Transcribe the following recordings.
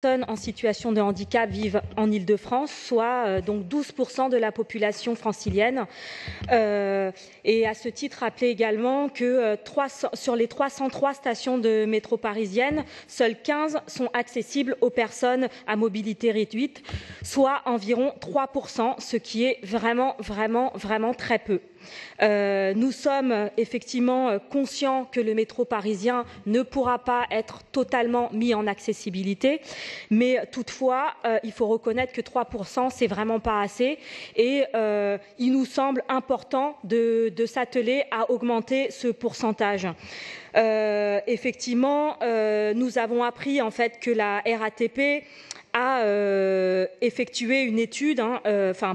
personnes en situation de handicap vivent en Île-de-France, soit donc 12% de la population francilienne. Et à ce titre, rappelez également que sur les 303 stations de métro parisienne, seules 15 sont accessibles aux personnes à mobilité réduite, soit environ 3%, ce qui est vraiment très peu. Nous sommes effectivement conscients que le métro parisien ne pourra pas être totalement mis en accessibilité, mais toutefois, il faut reconnaître que 3%, c'est vraiment pas assez et il nous semble important de s'atteler à augmenter ce pourcentage. Effectivement, nous avons appris en fait que la RATP a effectué une étude,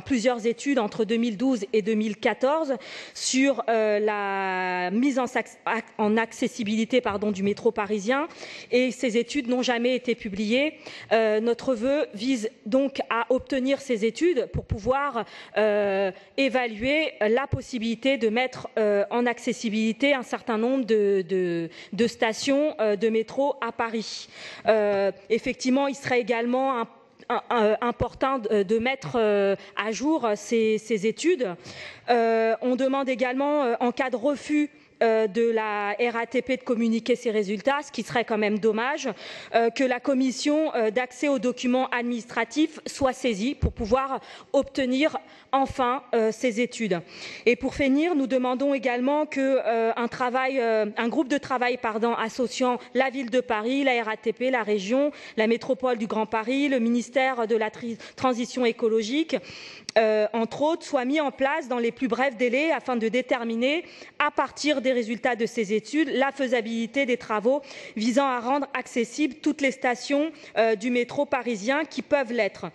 plusieurs études entre 2012 et 2014 sur la mise en accessibilité du métro parisien et ces études n'ont jamais été publiées. Notre vœu vise donc à obtenir ces études pour pouvoir évaluer la possibilité de mettre en accessibilité un certain nombre de stations de métro à Paris. Effectivement, il serait également important de mettre à jour ces études. On demande également, en cas de refus de la RATP de communiquer ses résultats, ce qui serait quand même dommage, que la commission d'accès aux documents administratifs soit saisie pour pouvoir obtenir enfin ces études. Et pour finir, nous demandons également qu'un groupe de travail associant la ville de Paris, la RATP, la région, la métropole du Grand Paris, le ministère de la Transition écologique, entre autres, soit mis en place dans les plus brefs délais afin de déterminer, à partir des résultats de ces études, la faisabilité des travaux visant à rendre accessibles toutes les stations du métro parisien qui peuvent l'être.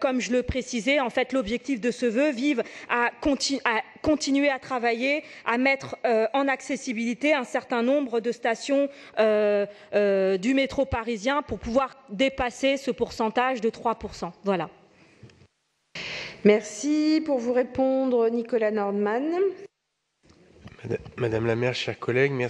Comme je le précisais, en fait, l'objectif de ce vœu vise à continuer à travailler, à mettre en accessibilité un certain nombre de stations du métro parisien pour pouvoir dépasser ce pourcentage de 3%. Voilà. Merci. Pour vous répondre, Nicolas Nordmann. Madame la maire, chers collègues, merci.